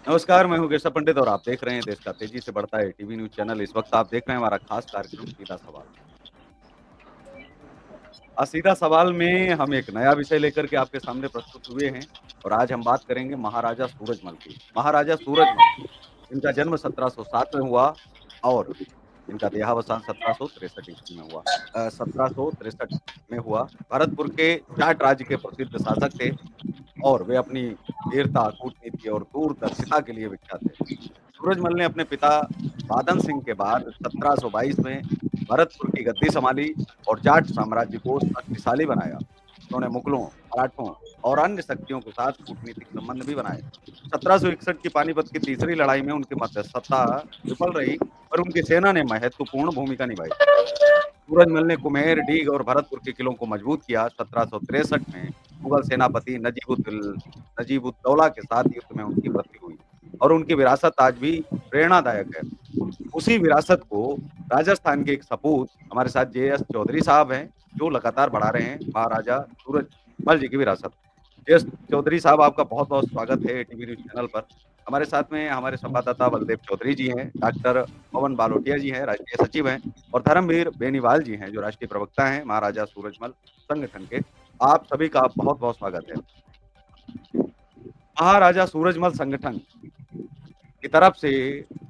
नमस्कार, मैं हूँ केशव पंडित और आप देख रहे हैं देश का तेजी से बढ़ता है टीवी न्यूज़ चैनल। इस वक्त आप देख रहे हैं हमारा खास कार्यक्रम सीधा सवाल। सीधा सवाल में हम एक नया विषय लेकर के आपके सामने प्रस्तुत हुए हैं और आज हम बात करेंगे महाराजा सूरजमल की। महाराजा सूरजमल, इनका जन्म 1707 में हुआ और इनका देहावसान 1763 ईस्वी में हुआ। 1763 में हुआ। भरतपुर के जाट राज्य के प्रसिद्ध शासक थे और वे अपनी वीरता, कूटनीति और दूरदर्शिता के लिए विख्यात थे। सूरजमल ने अपने पिता बादन सिंह के बाद 1722 में भरतपुर की गद्दी सँभाली और जाट साम्राज्य को शक्तिशाली बनाया। उन्होंने मुगलों, मराठों और अन्य शक्तियों के साथ कूटनीतिक संबंध भी बनाए। 1761 की पानीपत की तीसरी लड़ाई में उनकी मध्यस्थता विफल रही, पर उनकी सेना ने महत्वपूर्ण भूमिका निभाई। सूरजमल ने कुम्हेर, डीग और भरतपुर के किलों को मजबूत किया। 1763 में मुगल सेनापति नजीब-उद-दौला के साथ युद्ध में उनकी मृत्यु हुई और उनकी विरासत आज भी प्रेरणादायक है। उसी विरासत को राजस्थान के एक सपूत हमारे साथ जेएस चौधरी साहब हैं, जो लगातार बढ़ा रहे हैं महाराजा सूरजमल जी की विरासत। जेएस चौधरी साहब, आपका बहुत-बहुत स्वागत है टीवी न्यूज़ चैनल पर। हमारे साथ में हमारे संवाददाता बलदेव चौधरी जी हैं, डॉक्टर पवन बालोटिया जी हैं, राष्ट्रीय सचिव हैं और धर्मवीर बेनीवाल जी हैं, जो राष्ट्रीय प्रवक्ता हैं महाराजा सूरजमल संगठन के। आप सभी का बहुत-बहुत स्वागत है। महाराजा सूरजमल संगठन की तरफ से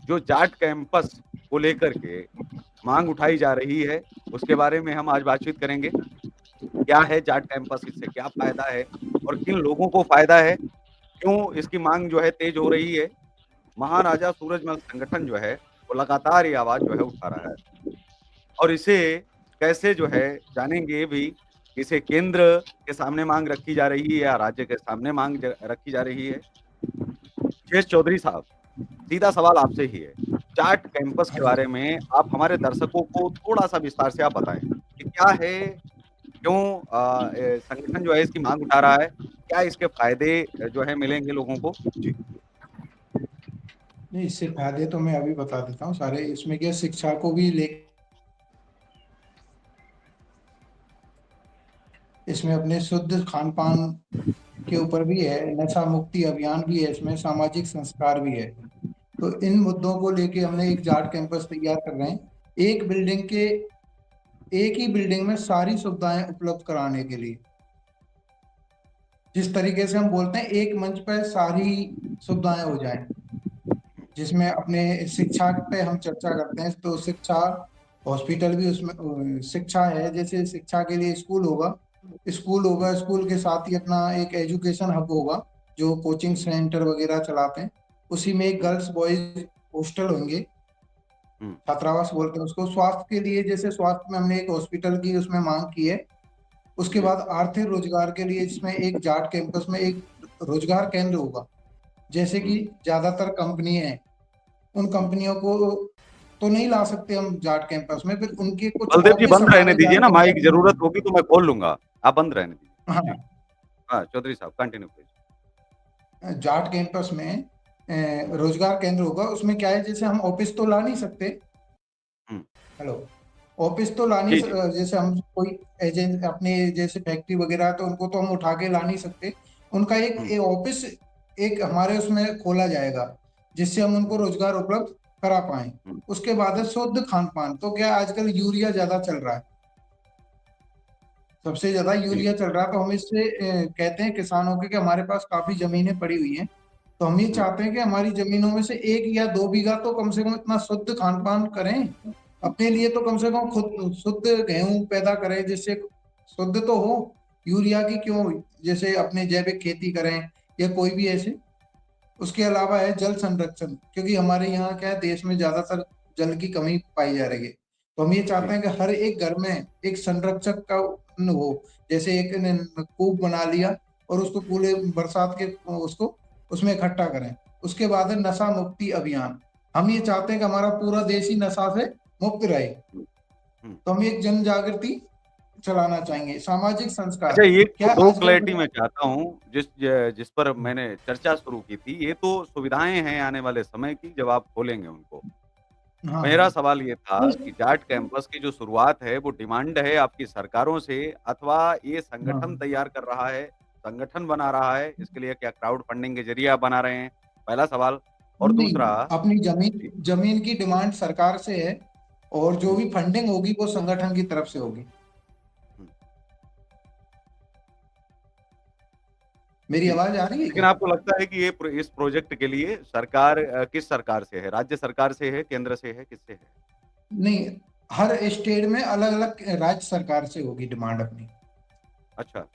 जो जाट कैंपस को लेकर के माँग उठाई जा रही है, उसके बारे में हम आज बातचीत करेंगे। क्या है जाट कैंपस? इससे क्या फ़ायदा है और किन लोगों को फ़ायदा है? क्यों इसकी माँग जो है तेज़ हो रही है? महाराजा सूरजमल संगठन जो है, वो लगातार ये आवाज़ जो है उठा रहा है और इसे कैसे जो है जानेंगे भी, इसे केंद्र के सामने माँग रखी जा रही है या राज्य के सामने माँग रखी जा रही है। शेष चौधरी साहब, सीधा सवाल आपसे ही है। जाट कैंपस के हाँ जी। बारे में आप हमारे दर्शकों को थोड़ा-सा विस्तार से आप बताएँ, कि क्या है? क्यों संगठन जो है इसकी माँग उठा रहा है? क्या इसके फ़ायदे जो है मिलेंगे लोगों को? जी। नहीं, इससे फायदे तो मैं अभी बता देता हूँ सारे। इसमें क्या शिक्षा को भी ले, इसमें अपने शुद्ध खान पान के ऊपर भी है, नशा मुक्ति अभियान भी है, इसमें सामाजिक संस्कार भी है। तो इन मुद्दों को लेके हमने एक जाट कैंपस तैयार कर रहे हैं, एक बिल्डिंग के एक ही बिल्डिंग में सारी सुविधाएं उपलब्ध कराने के लिए। जिस तरीके से हम बोलते हैं एक मंच पर सारी सुविधाएं हो जाएं, जिसमें अपने शिक्षा पे हम चर्चा करते हैं, तो शिक्षा हॉस्पिटल भी उसमें शिक्षा है। जैसे शिक्षा के लिए स्कूल होगा, स्कूल के साथ ही अपना एक एजुकेशन हब होगा, जो कोचिंग सेंटर वगैरह चलाते हैं। उसी में एक गर्ल्स बॉयज हॉस्टल होंगे, हुँ, छात्रावास बोलते हैं उसको। स्वास्थ्य के लिए, जैसे स्वास्थ्य में हमने एक हॉस्पिटल की उसमें मांग की है। उसके जी। बाद आर्थिक रोजगार के लिए इसमें एक जाट कैंपस में एक रोजगार केंद्र होगा। जैसे हुँ, कि ज्यादातर कंपनी है, उन हुँ। कंपनियों को तो नहीं ला सकते हम जाट कैंपस में, फिर उनके कुछ बलदेव जी ऑफिस बंद रहने हमारे दीजिए जाट ना, कैंपस माइक में ज़रूरत होगी होंगे। तो मैं खोल लूँगा। आप बंद रहने दीजिए। जी। हाँ, हाँ, चौधरी साहब कंटिन्यू प्लीज़। जाट कैंपस में रोजगार केंद्र होगा। उसमें क्या है, जैसे हम ऑफिस तो ला नहीं सकते। हुँ। हेलो, ऑफिस तो ला नहीं जी, जी। जैसे हम कोई एजेंट अपने जैसे फैक्ट्री वगैरह है, तो उनको तो हम उठा के ला नहीं सकते। उनका हुँ, एक ऑफिस एक हमारे उसमें खोला जाएगा, जिससे हम उनको हुँ, रोजगार उपलब्ध करा पाए। हुँ, उसके बाद है शुद्ध खान पान। तो क्या आजकल यूरिया ज्यादा चल रहा है, सबसे ज्यादा जी। यूरिया चल रहा है। तो हम इससे कहते हैं किसानों के कि हमारे पास काफी जमीनें पड़ी हुई हैं, तो हम ये हुँ, चाहते हैं कि हमारी जमीनों में से 1 या 2 बीघा तो कम से कम इतना शुद्ध खान पान करें अपने लिए। तो कम से कम खुद शुद्ध गेहूं पैदा करें, जिससे शुद्ध तो हो। यूरिया की क्यों, जैसे अपने जैविक खेती करें या कोई भी ऐसे। उसके अलावा है जल संरक्षण, क्योंकि हमारे यहाँ क्या है, देश में ज्यादातर जल की कमी पाई जा रही है। तो हम ये चाहते जी, हैं कि हर एक घर में एक संरक्षक का हो। जैसे एक कूप बना लिया और उसको पूरे बरसात के उसको उसमें इकट्ठा करें। उसके बाद है नशा मुक्ति अभियान। हम ये चाहते हैं कि हमारा पूरा देश ही नशा से मुक्त रहे। हुँ, हुँ। तो हम एक जन जागृति चलाना चाहेंगे। सामाजिक संस्कार, अच्छा, ये तो क्या 2 आजकल क्लैरिटी मैं चाहता हूँ, जिस पर मैंने चर्चा शुरू की थी, ये तो सुविधाएँ हैं आने वाले समय की जब आप खोलेंगे उनको। हाँ मेरा हाँ। सवाल ये था कि जाट कैंपस की जो शुरुआत है, वो डिमांड है आपकी सरकारों से अथवा ये हाँ संगठन हाँ। तैयार कर रहा है, संगठन बना रहा है, इसके लिए क्या क्राउड फंडिंग के ज़रिए आप बना रहे हैं? पहला सवाल। और नहीं, दूसरा अपनी जमीन जी, जमीन की डिमांड सरकार से है, और जो हुँ, भी फंडिंग होगी वो संगठन की तरफ से होगी। हुँ, मेरी जी। आवाज आ रही है लेकिन क्या? आपको लगता है कि ये इस प्रोजेक्ट के लिए सरकार किस सरकार से है? राज्य सरकार से है, केंद्र से है, किससे है? नहीं, हर स्टेट में अलग अलग राज्य सरकार से होगी डिमांड अपनी। अच्छा,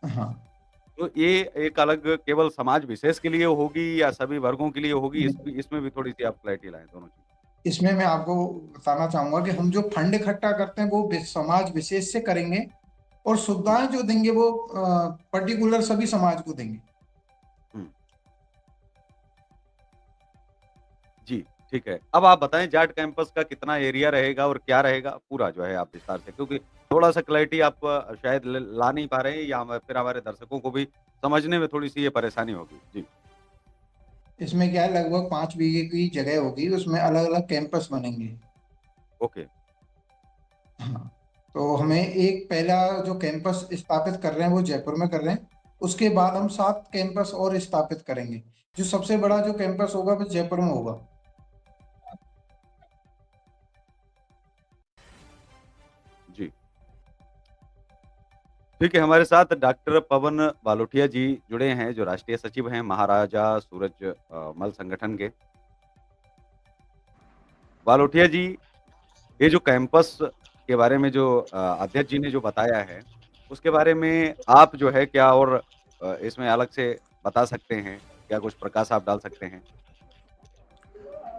हाँ। तो ये एक अलग केवल समाज विशेष के लिए होगी या सभी वर्गों के लिए होगी? इसमें भी थोड़ी-सी आप क्लैरिटी लाएँ दोनों चीज़। इसमें मैं आपको बताना चाहूंगा कि हम जो फंड इकट्ठा करते हैं वो समाज विशेष से करेंगे, और हुँ, सुविधाएं जो देंगे वो पर्टिकुलर सभी समाज को देंगे। हुँ। जी, ठीक है। अब आप बताएँ जाट कैंपस का कितना एरिया रहेगा और क्या रहेगा? पूरा जो है आप विस्तार से क्योंकि थोड़ा-सा क्लैरिटी आप शायद ला नहीं पा रहे हैं या फिर हमारे दर्शकों को भी समझने में थोड़ी-सी ये परेशानी होगी। जी, इसमें क्या है, लगभग 5 बीघे की जगह होगी, उसमें अलग अलग कैंपस बनेंगे। ओके। हाँ। तो हमें एक पहला जो कैंपस स्थापित कर रहे हैं वो जयपुर में कर रहे हैं। उसके बाद हम हुँ, 7 कैंपस और स्थापित करेंगे। जो सबसे बड़ा जो कैंपस होगा वो जयपुर में होगा। जी। ठीक है, हमारे साथ डॉक्टर पवन बालोटिया जी जुड़े हैं, जो राष्ट्रीय सचिव हैं महाराजा सूरज मल संगठन के। बालोटिया जी, ये जो कैंपस के बारे में जो अध्यक्ष जी ने जो बताया है, उसके बारे में आप जो है क्या और इसमें अलग से बता सकते हैं? क्या कुछ प्रकाश आप डाल सकते हैं?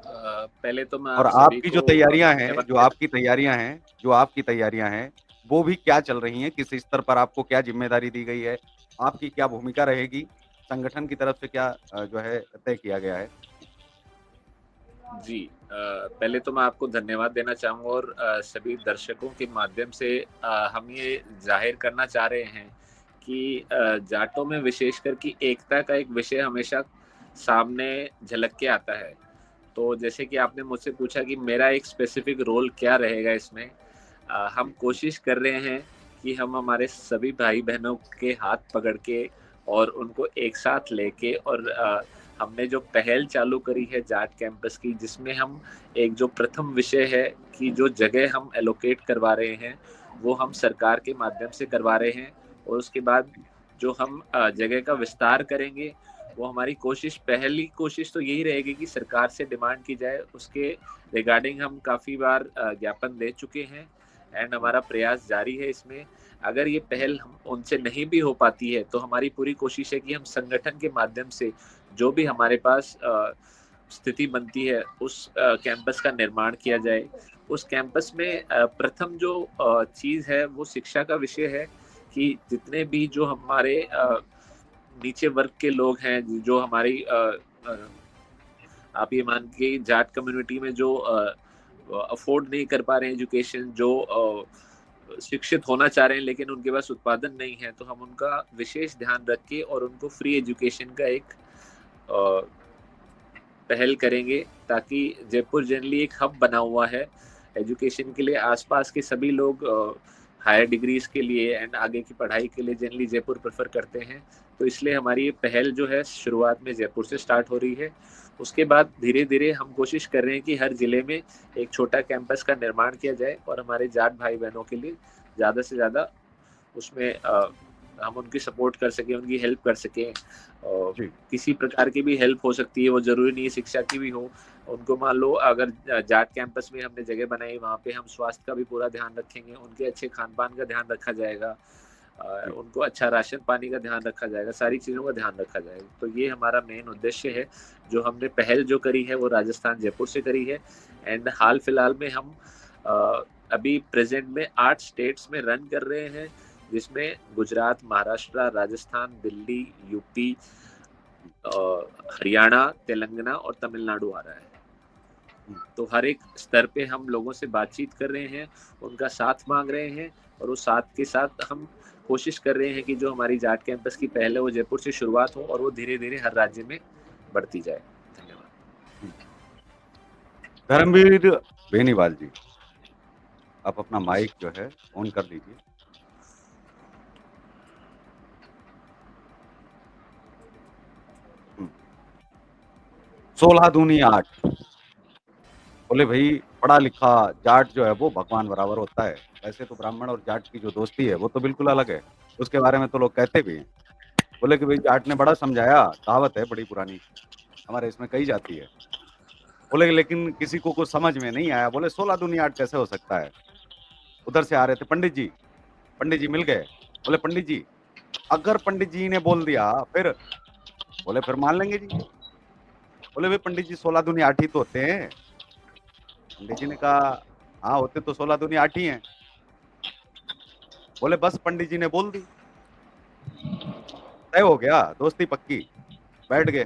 पहले तो मैं और आप सभी आपकी जो को तैयारियाँ हैं धन्यवाद देना। जो आपकी तैयारियाँ हैं, वो भी क्या चल रही हैं? किस स्तर पर आपको क्या ज़िम्मेदारी दी गई है? आपकी क्या भूमिका रहेगी? संगठन की तरफ से क्या जो है तय किया गया है? जी, पहले तो मैं आपको धन्यवाद देना चाहूँगा, और सभी दर्शकों के माध्यम से हम ये ज़ाहिर करना चाह रहे हैं कि जाटों में विशेषकर कि एकता का एक विषय हमेशा सामने झलक के आता है। तो जैसे कि आपने मुझसे पूछा कि मेरा एक स्पेसिफिक रोल क्या रहेगा इसमें, हम जी, कोशिश कर रहे हैं कि हम हमारे सभी भाई-बहनों के हाथ पकड़ के और उनको एक साथ लेके, और हमने जो पहल चालू करी है जाट कैंपस की, जिसमें हम एक जो प्रथम विषय है कि जो जगह हम एलोकेट करवा रहे हैं, वो हम सरकार के माध्यम से करवा रहे हैं। और उसके बाद जो हम जगह का विस्तार करेंगे, वो हमारी कोशिश, पहली कोशिश तो यही रहेगी कि सरकार से डिमांड की जाए। उसके रिगार्डिंग हम काफ़ी बार ज्ञापन दे चुके हैं, एंड हुँ, हमारा प्रयास जारी है इसमें। अगर ये हुँ, पहल हम उनसे नहीं भी हो पाती है, तो हमारी पूरी कोशिश है कि हम संगठन के माध्यम से जो भी हमारे पास स्थिति बनती है, उस कैंपस का निर्माण किया जाए। उस कैंपस में प्रथम जो चीज़ है वो शिक्षा का विषय है, कि जितने भी जो हमारे नीचे वर्ग के लोग हैं, जो हमारी अ, आप ये मान के जाट कम्युनिटी में जो अफोर्ड नहीं कर पा रहे हैं एजुकेशन, जो शिक्षित होना चाह रहे हैं लेकिन उनके पास उत्पादन नहीं है, तो हम उनका विशेष ध्यान रख के और उनको फ्री एजुकेशन का एक अ, पहल करेंगे, ताकि जयपुर जनरली एक हब बना हुआ है एजुकेशन के लिए। आसपास के सभी लोग हायर डिग्रीज के लिए एंड आगे की पढ़ाई के लिए जनरली जयपुर प्रेफर करते हैं। तो इसलिए हमारी ये पहल जो है शुरुआत में जयपुर से स्टार्ट हो रही है। उसके बाद धीरे धीरे हम कोशिश कर रहे हैं कि हर जिले में एक छोटा कैंपस का निर्माण किया जाए, और हमारे जाट भाई बहनों के लिए ज़्यादा से ज़्यादा उसमें हम उनकी सपोर्ट कर सकें, उनकी हेल्प कर सकें। और जी, किसी प्रकार की भी हेल्प हो सकती है, वो ज़रूरी नहीं है शिक्षा की भी हो। उनको मान लो अगर जाट कैंपस में हमने जगह बनाई, वहाँ पे हम स्वास्थ्य का भी पूरा ध्यान रखेंगे, उनके अच्छे खान-पान का ध्यान रखा जाएगा। जी, उनको अच्छा राशन पानी का ध्यान रखा जाएगा, सारी चीज़ों का ध्यान रखा जाएगा। तो ये हमारा मेन उद्देश्य है। जो हमने पहल जो करी है वो राजस्थान जयपुर से करी है, एंड हाल-फिलहाल में हम अ, अभी प्रेज़ेंट में 8 स्टेट्स में रन कर रहे हैं, जिसमें गुजरात, महाराष्ट्र, राजस्थान, दिल्ली, यूपी, हुँ, हरियाणा, तेलंगाना और तमिलनाडु आ रहा है। हुँ। तो हर एक स्तर पे हम लोगों से बातचीत कर रहे हैं, उनका साथ माँग रहे हैं, और उस साथ के साथ हम कोशिश कर रहे हैं कि जो हमारी जाट कैंपस की पहल है वो जयपुर से शुरुआत हो, और वो धीरे-धीरे हर राज्य में बढ़ती जाए। धन्यवाद। हुँ। धर्मवीर बेनीवाल जी, आप अपना माइक जो है ऑन कर लीजिए। 16 दूनी 8। बोले भाई पढ़ा लिखा जाट जो है वो भगवान बराबर होता है। वैसे तो ब्राह्मण और जाट की जो दोस्ती है वो तो बिल्कुल अलग है, उसके बारे में तो लोग कहते भी हैं। बोले कि भाई जाट ने बड़ा समझाया, कहावत है बड़ी पुरानी, हमारे इसमें कही जाती है। बोले कि लेकिन किसी को कुछ समझ में नहीं आया। बोले 16 दूनी 8 कैसे हो सकता है? उधर से आ रहे थे पंडित जी मिल गए। बोले पंडित जी, अगर पंडित जी ने बोल दिया फिर? बोले फिर मान लेंगे जी। बोले भाई पंडित जी 16 दूनी 8 ही तो होते हैं। पंडित जी ने कहा हाँ होते तो 16 दूनी 8 ही हैं। बोले बस पंडित जी ने बोल दी, तय हो गया, दोस्ती पक्की। बैठ गए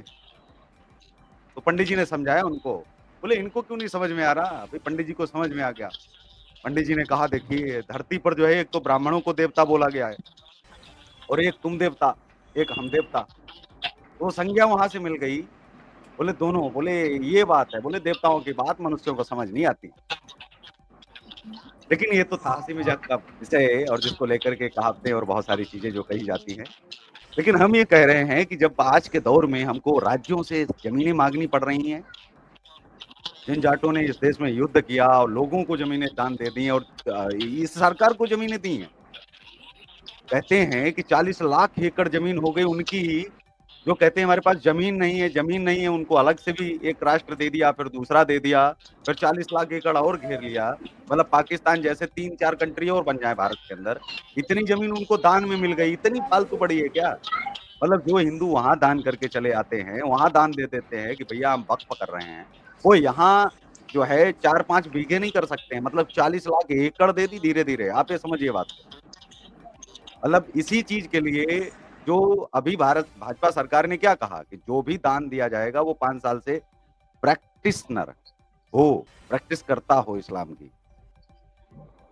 तो पंडित जी ने समझाया उनको। बोले इनको क्यों नहीं समझ में आ रहा? भाई पंडित जी को समझ में आ गया। पंडित जी ने कहा देखिए धरती पर जो है एक तो ब्राह्मणों को देवता बोला गया है और एक तुम देवता, एक हम देवता, तो संज्ञा वहां से मिल गई। बोले दोनों, बोले ये बात है, बोले देवताओं की बात मनुष्यों को समझ नहीं आती। लेकिन ये तो था हंसी मजाक का विषय और जिसको लेकर के कहावतें और बहुत सारी चीजें जो कही जाती हैं। लेकिन हम ये कह रहे हैं कि जब आज के दौर में हमको राज्यों से जमीनें मांगनी पड़ रही हैं, जिन जाटों ने इस देश में युद्ध किया और लोगों को जमीनें दान दे दी और इस सरकार को जमीनें दी हैं। कहते हैं कि 40 लाख एकड़ जमीन हो गई उनकी ही, जो कहते हैं हमारे पास जमीन नहीं है, उनको अलग से भी एक राष्ट्र दे दिया, फिर दूसरा दे दिया, फिर 40 लाख एकड़ और घेर लिया। मतलब पाकिस्तान जैसे 3-4 कंट्री और बन जाए भारत के अंदर, इतनी जमीन उनको दान में मिल गई। इतनी फालतू पड़ी है क्या? मतलब जो हिंदू वहां दान करके चले आते हैं, वहां दान दे देते हैं कि भैया हम वक्फ कर रहे हैं, वो यहाँ जो है 4-5 बीघे नहीं कर सकते हैं, मतलब 40 लाख एकड़ दे दी धीरे धीरे। आप ये समझिए बात को। मतलब इसी चीज के लिए जो अभी भारत भाजपा सरकार ने क्या कहा कि जो भी दान दिया जाएगा वो 5 साल से प्रैक्टिशनर हो, प्रैक्टिस करता हो इस्लाम की।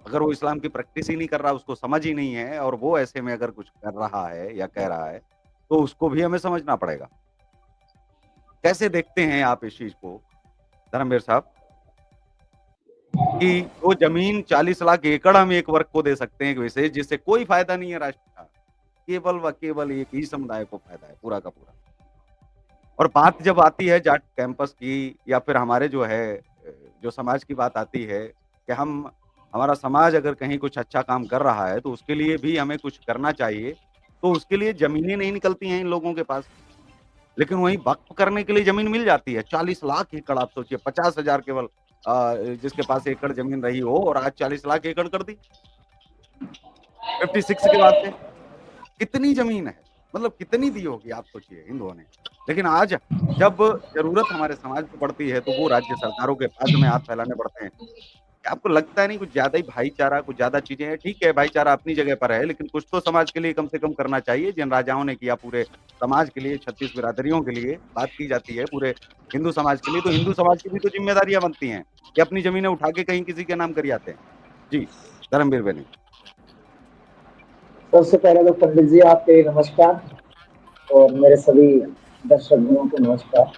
अगर वो इस्लाम की प्रैक्टिस ही नहीं कर रहा, उसको समझ ही नहीं है और वो ऐसे में अगर कुछ कर रहा है या कह रहा है, तो उसको भी हमें समझना पड़ेगा। कैसे देखते हैं आप इस चीज को धर्मवीर साहब, कि वो जमीन 40 लाख एकड़ हम एक वर्ग को दे सकते हैं एक विशेष, जिससे कोई फायदा नहीं है राष्ट्र का, केवल व केवल एक ही समुदाय को फायदा है पूरा का पूरा। और बात जब आती है जाट कैंपस की या फिर हमारे जो है जो समाज की बात आती है कि हमारा समाज अगर कहीं कुछ अच्छा काम कर रहा है तो उसके लिए भी हमें कुछ करना चाहिए, तो उसके लिए जमीनें नहीं निकलती हैं इन लोगों के पास। लेकिन वहीं वक्फ करने के लिए जमीन मिल जाती है 40 लाख एकड़। आप सोचिए 50,000 केवल जिसके पास एकड़ जमीन रही हो और आज 40 लाख एकड़ कर दी 56 के बाद से। कितनी जमीन है, मतलब कितनी दी होगी आप सोचिए हिंदुओं ने। लेकिन आज जब जरूरत हमारे समाज को पड़ती है तो वो राज्य सरकारों के पास में हाथ फैलाने पड़ते हैं। क्या आपको लगता है नहीं कुछ ज्यादा ही भाईचारा, कुछ ज्यादा चीजें हैं? ठीक है भाईचारा अपनी जगह पर है, लेकिन कुछ तो समाज के लिए कम से कम करना चाहिए। जिन राजाओं ने किया पूरे समाज के लिए, 36 बिरादरियों के लिए बात की जाती है, पूरे हिंदू समाज के लिए, तो हिंदू समाज की भी तो जिम्मेदारियां बनती हैं कि अपनी जमीनें उठा के कहीं किसी के नाम कर आते हैं। जी धर्मवीर बनी। सबसे पहले तो पंडित जी आपके नमस्कार और मेरे सभी दर्शक भाइयों को नमस्कार।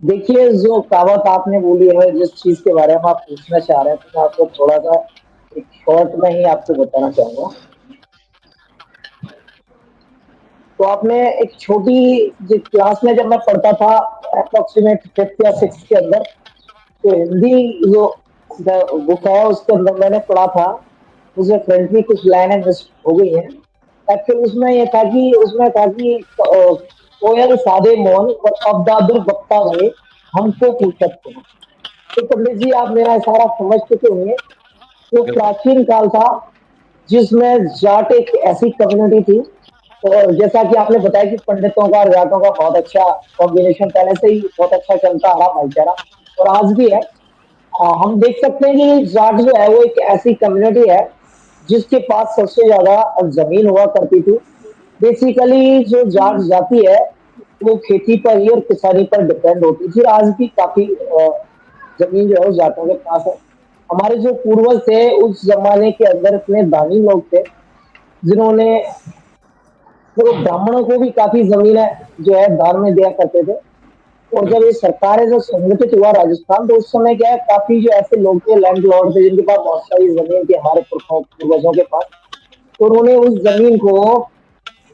देखिए जो कहावत आपने बोली है, जिस चीज के बारे में आप पूछना चाह रहे हैं, तो मैं आपको थोड़ा सा एक शॉर्ट में ही आपको बताना चाहूंगा। तो आपने एक छोटी क्लास में जब मैं पढ़ता था अप्रोक्सीमेट 5th या 6th के अंदर, तो हिंदी जो बुक है उसके अंदर मैंने पढ़ा था, मुझे फ्रेंडली कुछ लाइनें मिस हो गई हैं। एक्चुअली उसमें था कि कोयल सादे मौन और अब्दादुल बक्ता भरे हमको पूछत कौन। तो पंडित जी आप मेरा इशारा समझ चुके होंगे। वो बिल्कुल प्राचीन काल था जिसमें जाट एक ऐसी कम्युनिटी थी, और जैसा कि आपने बताया कि पंडितों का और जाटों का बहुत अच्छा कॉम्बिनेशन पहले से ही बहुत अच्छा चलता आ रहा भाईचारा, और आज भी है। हम देख सकते हैं कि जाट जो है वो एक ऐसी कम्युनिटी है जिसके पास सबसे ज्यादा जमीन हुआ करती थी। बेसिकली जो जाट जाति है वो खेती पर ही और किसानी पर डिपेंड होती थी, और आज भी काफी जमीन जो है वो जाटों के पास है। हमारे जो पूर्वज थे उस जमाने के अंदर इतने दानी लोग थे जिन्होंने, तो ब्राह्मणों को भी काफी जमीन है जो है दान में दिया करते थे। और जब बिल्कुल ये सरकारें जो संगठित हुआ राजस्थान, तो उस समय क्या है, काफी जो ऐसे लोग थे लैंड लॉर्ड थे जिनके पास बहुत सारी जमीन थी हमारे पूर्वजों के पास। तो उन्होंने उस जमीन को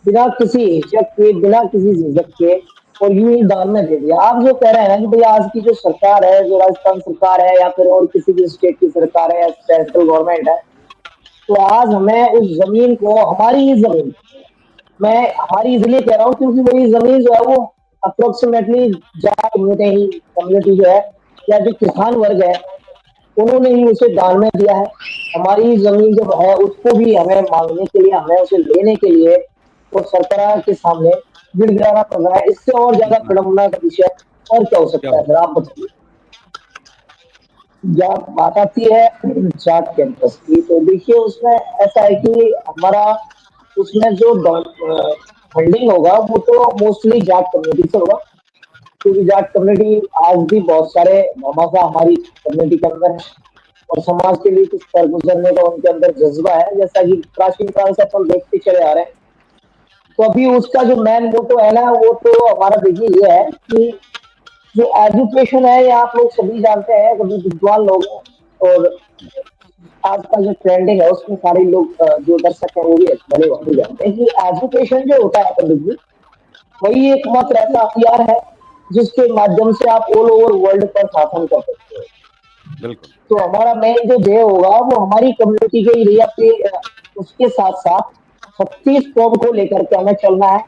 बिना किसी हिचक के, बिना किसी झिझक के और यूं ही दान में दे दिया। आप जो कह रहे हैं ना कि भैया आज की जो सरकार है, जो राजस्थान सरकार है या फिर और किसी भी स्टेट की सरकार है या सेंट्रल गवर्नमेंट है, तो आज हमें उस जमीन को, हमारी ही जमीन, मैं हमारी इसलिए कह रहा हूँ क्योंकि वही जमीन जो है वो अप्रोक्सीमेटली जाट कम्युनिटी जो है या जो किसान वर्ग है, उन्होंने ही उसे दान में दिया है। हमारी जमीन जब है उसको भी हमें मांगने के लिए, हमें उसे लेने के लिए वो सरकार के सामने गिड़गिड़ाना पड़ रहा है। इससे और ज्यादा इतना विडंबना का विषय और क्या हो क्या सकता है, हो सर आप बताइए। जब बात आती है जाट कैंपस की, तो देखिए उसमें ऐसा है कि हमारा उसमें जो फंडिंग होगा वो तो मोस्टली जाट कम्युनिटी से होगा, क्योंकि जाट कम्युनिटी आज भी बहुत सारे भामाशाह हमारी कम्युनिटी के अंदर है और समाज के लिए कुछ कर गुजरने का उनके अंदर जज्बा है, जैसा कि प्राचीन काल से अपन देखते चले आ रहे हैं। तो अभी उसका जो मेन मोटो है ना, वो तो हमारा देखिए ये है कि जो एजुकेशन है, ये आप लोग सभी जानते हैं, सभी विद्वान लोग हैं, और आज का जो ट्रेंडिंग है उसमें सारे लोग जो दर्शक हैं वो भी बड़े भारी जानते हैं कि एजुकेशन जो होता है पंडित जी, वही एकमात्र ऐसा हथियार है जिसके माध्यम से आप ऑल ओवर वर्ल्ड पर शासन कर सकते हो। बिल्कुल। तो हमारा मेन जो ध्येय होगा वो हमारी कम्युनिटी के एरिया पे उसके साथ साथ 36 कौम को लेकर के हमें चलना है।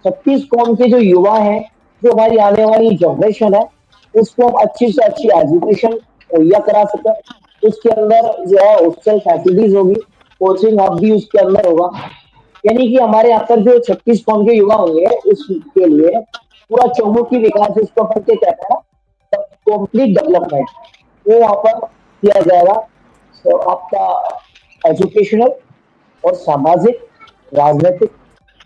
36 कौम के जो युवा हैं, जो हमारी आने वाली जनरेशन है, उसको हम अच्छी से अच्छी एजुकेशन मुहैया करा सकें। उसके अंदर जो है हॉस्टल फैसिलिटीज होगी, कोचिंग हब भी उसके अंदर होगा। यानी कि हमारे यहाँ पर जो 36 कौम के युवा होंगे उसके लिए पूरा चौमुखी विकास, जिसको अपन के कहते हैं ना, कंप्लीट डेवलपमेंट, वो वहां पर किया जाएगा। तो आपका एजुकेशनल और सामाजिक, राजनीतिक,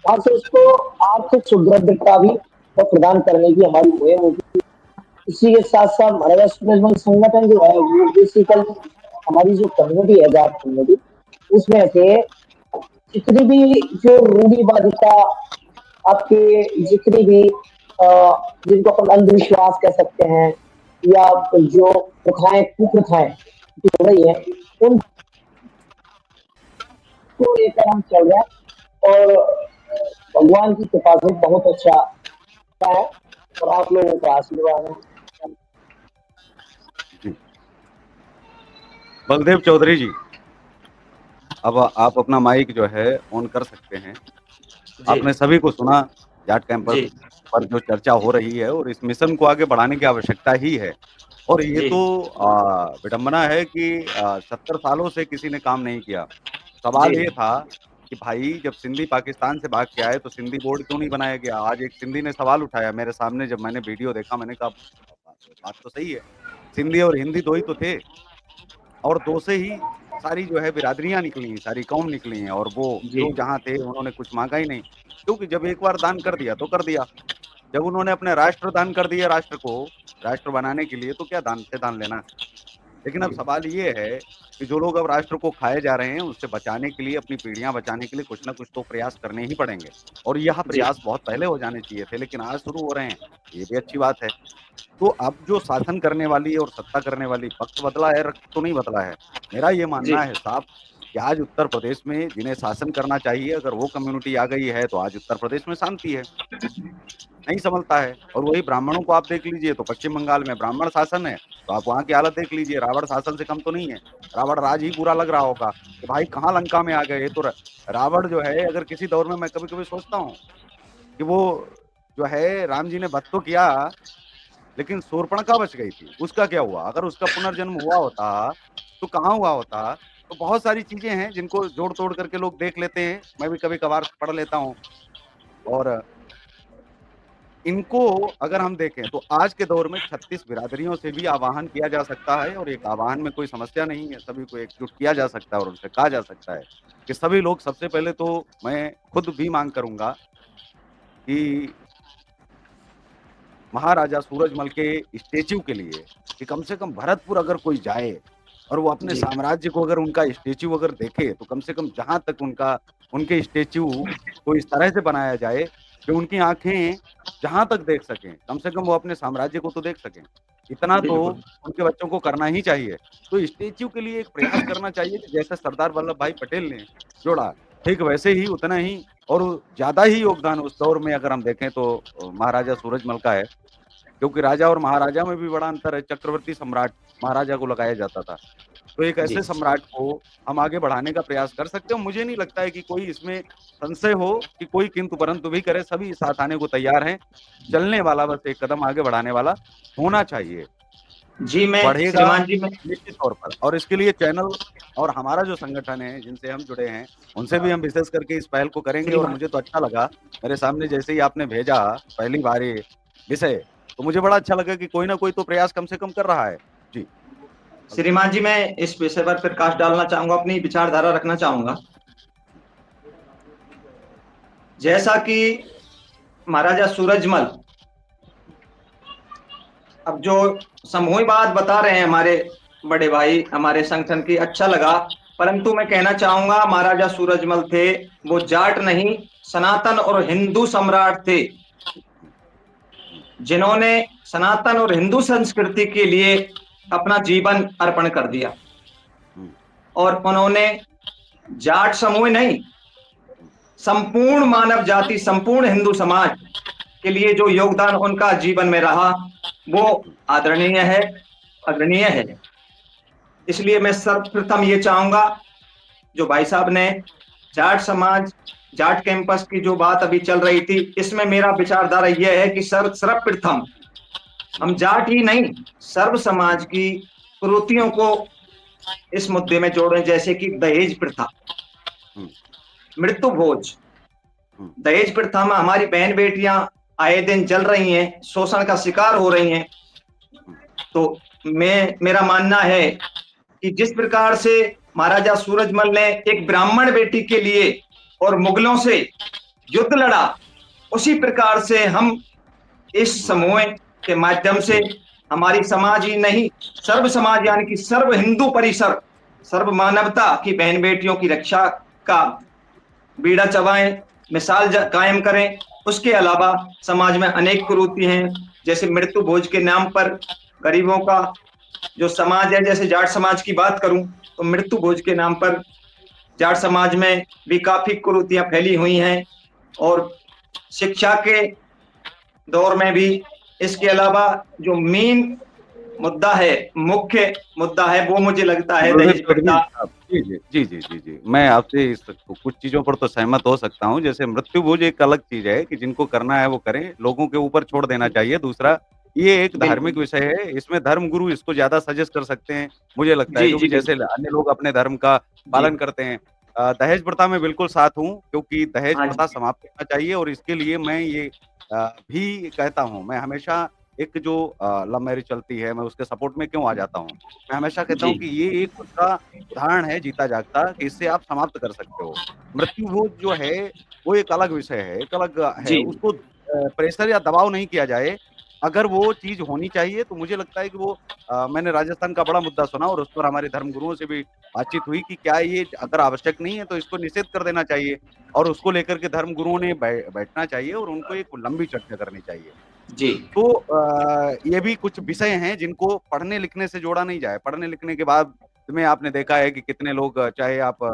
वहां से उसको आर्थिक सुदृढ़ता भी और प्रदान करने की हमारी मुहिम होगी। इसी के साथ साथ हमारे वेस्ट बंगाल संगठन जो है वो बेसिकली हमारी जो कम्युनिटी है, जाट कम्युनिटी, उसमें से जितनी भी जो रूढ़िवादिता, आपके जितनी भी अ, जिनको अपन अंधविश्वास कह सकते हैं या जो प्रथाएं, कुप्रथाएं जो हो रही है, उनको लेकर हम चल रहे हैं और भगवान की कृपा से बहुत अच्छा है और आप लोगों का आशीर्वाद है। जी। बलदेव चौधरी जी, अब आप अपना माइक जो है ऑन कर सकते हैं। जी आपने सभी को सुना, जाट कैंपस जी पर जो चर्चा हो रही है और इस मिशन को आगे बढ़ाने की आवश्यकता ही है। और ये जी तो विडंबना है कि 70 सालों से किसी ने काम नहीं किया। सवाल जी ये था कि भाई जब सिंधी पाकिस्तान से भाग के आए तो सिंधी बोर्ड क्यों नहीं बनाया गया? आज एक सिंधी ने सवाल उठाया मेरे सामने, जब मैंने वीडियो देखा मैंने कहा बात तो सही है। सिंधी और हिंदी 2 ही तो थे और 2 से ही सारी जो है बिरादरियाँ निकली, सारी कौम निकली हैं और वो जी जो जहाँ थे उन्होंने कुछ माँगा ही नहीं। क्योंकि जब एक बार दान कर दिया तो कर दिया। जब उन्होंने अपने राष्ट्र दान कर दिए राष्ट्र को, राष्ट्र बनाने के लिए, तो क्या दान से दान लेना? लेकिन अब जी सवाल ये है कि जो लोग अब राष्ट्र को खाए जा रहे हैं, उससे बचाने के लिए, अपनी पीढ़ियाँ बचाने के लिए कुछ न कुछ तो प्रयास करने ही पड़ेंगे। और यह जी प्रयास बहुत पहले हो जाने चाहिए थे, लेकिन आज शुरू हो रहे हैं, ये भी अच्छी बात है। तो अब जो शासन करने वाली और सत्ता करने वाली पक्ष बदला है, रक्त तो नहीं बदला है। मेरा ये जी मानना है साहब कि आज उत्तर प्रदेश में जिन्हें शासन करना चाहिए, अगर वो कम्युनिटी आ गई है, तो आज उत्तर प्रदेश में शांति है। नहीं संभलता है। और वही ब्राह्मणों को आप देख लीजिए, तो पश्चिम बंगाल में ब्राह्मण शासन है, तो आप वहाँ की हालत देख लीजिए, रावण शासन से कम तो नहीं है। रावण राज ही बुरा लग रहा होगा कि भाई कहाँ लंका में आ गए। तो रावण जो है, अगर किसी दौर में मैं कभी-कभी सोचता हूँ कि वो जो है राम जी ने वध तो किया, लेकिन शूर्पणखा बच गई थी, उसका क्या हुआ? अगर उसका पुनर्जन्म हुआ होता, तो कहाँ हुआ होता? तो बहुत सारी चीज़ें हैं जिनको जोड़-तोड़ करके लोग देख लेते हैं, मैं भी कभी-कभार पढ़ लेता हूँ। और इनको अगर हम देखें तो आज के दौर में 36 बिरादरियों से भी आह्वान किया जा सकता है और एक आह्वान में कोई समस्या नहीं है, सभी को एकजुट किया जा सकता है और उनसे कहा जा सकता है कि सभी लोग, सबसे पहले तो मैं खुद भी माँग करूँगा कि महाराजा सूरजमल के स्टैच्यू के लिए कि कम से कम भरतपुर अगर कोई जाए और वो अपने जी साम्राज्य को, अगर उनका स्टैच्यू अगर देखे, तो कम से कम जहाँ तक उनके स्टैच्यू को इस तरह से बनाया जाए कि उनकी आँखें जहाँ तक देख सकें, कम से कम वो अपने साम्राज्य को तो देख सकें। इतना तो बिल्कुल उनके बच्चों को करना ही चाहिए। तो स्टैच्यू के लिए एक प्रयास करना चाहिए कि जैसे सरदार वल्लभ भाई पटेल ने जोड़ा, ठीक वैसे ही उतना ही और ज़्यादा ही योगदान उस दौर में अगर हम देखें तो महाराजा सूरजमल का है, क्योंकि राजा और महाराजा में भी बड़ा अंतर है। चक्रवर्ती सम्राट महाराजा को लगाया जाता था। तो एक जी ऐसे सम्राट को हम आगे बढ़ाने का प्रयास कर सकते हैं। मुझे नहीं लगता है कि कोई इसमें संशय हो कि कोई किंतु परंतु भी करे, सभी साथ आने को तैयार हैं। चलने वाला बस एक कदम आगे बढ़ाने वाला होना चाहिए। जी मैं बढ़ेगा श्रीमान जी मैं निश्चित तौर पर, और इसके लिए चैनल और हमारा जो संगठन है जिनसे हम जुड़े हैं, उनसे भी हम विशेष करके इस पहल को करेंगे। और श्रीमान मुझे तो अच्छा लगा, मेरे सामने जैसे ही आपने भेजा पहली बार ये विषय, तो मुझे बड़ा अच्छा लगा कि कोई ना कोई तो प्रयास कम से कम कर रहा है। जी। श्रीमान जी मैं इस विषय पर प्रकाश डालना चाहूंगा, अपनी विचारधारा रखना चाहूंगा। जैसा कि महाराजा सूरजमल अब जो समूहवाद बता रहे हैं हमारे बड़े भाई हमारे संगठन की, अच्छा लगा, परंतु मैं कहना चाहूंगा महाराजा सूरजमल थे वो जाट नहीं, सनातन और हिंदू सम्राट थे, जिन्होंने सनातन और हिंदू संस्कृति के लिए अपना जीवन अर्पण कर दिया। और उन्होंने जाट समूह नहीं, संपूर्ण मानव जाति, संपूर्ण हिंदू समाज के लिए जो योगदान उनका जीवन में रहा वो आदरणीय है, अग्रणीय है। इसलिए मैं सर्वप्रथम ये चाहूंगा, जो भाई साहब ने जाट समाज, जाट कैंपस की जो बात अभी चल रही थी, इसमें मेरा विचारधारा यह है कि सर्वप्रथम हम जाट ही नहीं, सर्व समाज की कुरीतियों को इस मुद्दे में जोड़ें, जैसे कि दहेज प्रथा, मृत्यु भोज। दहेज प्रथा में हमारी बहन बेटियां आए दिन जल रही हैं, शोषण का शिकार हो रही हैं। तो मेरा मानना है कि जिस प्रकार से महाराजा सूरजमल ने एक ब्राह्मण बेटी के लिए और मुगलों से युद्ध लड़ा, उसी प्रकार से हम इस समूह के माध्यम से हमारी समाज ही नहीं, सर्व समाज यानी कि सर्व हिंदू परिसर, सर्व मानवता की बहन बेटियों की रक्षा का बीड़ा चबाएं, मिसाल कायम करें। उसके अलावा समाज में अनेक कुरीति हैं, जैसे मृत्यु भोज के नाम पर गरीबों का जो समाज है, जैसे जाट समाज की बात करूं तो मृत्यु भोज के नाम पर जाट समाज में भी काफी कुरीतियां फैली हुई हैं, और शिक्षा के दौर में भी। इसके अलावा जो मेन मुद्दा है, मुख्य मुद्दा है, वो मुझे लगता है दहेज प्रथा। जी जी जी जी जी जी, मैं आपसे कुछ चीजों पर तो सहमत हो सकता हूँ। जैसे मृत्यु भोज एक अलग चीज है कि जिनको करना है वो करें, लोगों के ऊपर छोड़ देना चाहिए। दूसरा, ये एक धार्मिक विषय है, इसमें धर्म गुरु इसको ज्यादा सजेस्ट कर सकते हैं मुझे लगता है, क्योंकि जैसे अन्य लोग अपने धर्म का पालन करते हैं। दहेज प्रथा में बिल्कुल साथ हूँ, क्योंकि दहेज प्रथा समाप्त करना चाहिए। और इसके लिए मैं ये भी कहता हूँ, मैं हमेशा एक जो लव मैरिज चलती है, मैं उसके सपोर्ट में क्यों आ जाता हूँ। मैं हमेशा कहता हूँ कि ये एक उसका उदाहरण है जीता जागता, कि इससे आप समाप्त कर सकते हो। मृत्यु भोज जो है वो एक अलग विषय है, एक अलग है, उसको प्रेशर या दबाव नहीं किया जाए। अगर वो चीज होनी चाहिए तो मुझे लगता है कि वो मैंने राजस्थान का बड़ा मुद्दा सुना और उस पर हमारे धर्म गुरुओं से भी बातचीत हुई कि क्या ये अगर आवश्यक नहीं है तो इसको निषेध कर देना चाहिए, और उसको लेकर के धर्म गुरुओं ने बैठना चाहिए और उनको एक लंबी चर्चा करनी चाहिए। जी। तो ये भी कुछ विषय हैं जिनको पढ़ने लिखने से जोड़ा नहीं जाए। पढ़ने लिखने के बाद में आपने देखा है कि कितने लोग, चाहे आप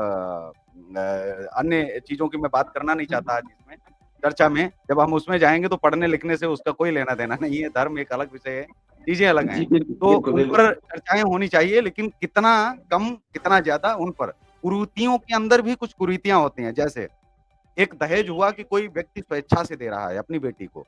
अन्य चीजों की मैं बात करना नहीं चाहता आज इसमें चर्चा में, जब हम उसमें जाएंगे तो पढ़ने लिखने से उसका कोई लेना देना नहीं है। धर्म एक अलग विषय है, चीजें अलग हैं, तो उन पर चर्चाएं होनी चाहिए, लेकिन कितना कम कितना ज्यादा उन पर। कुरीतियों के अंदर भी कुछ कुरीतियां होती हैं, जैसे एक दहेज हुआ कि कोई व्यक्ति स्वेच्छा से दे रहा है अपनी बेटी को,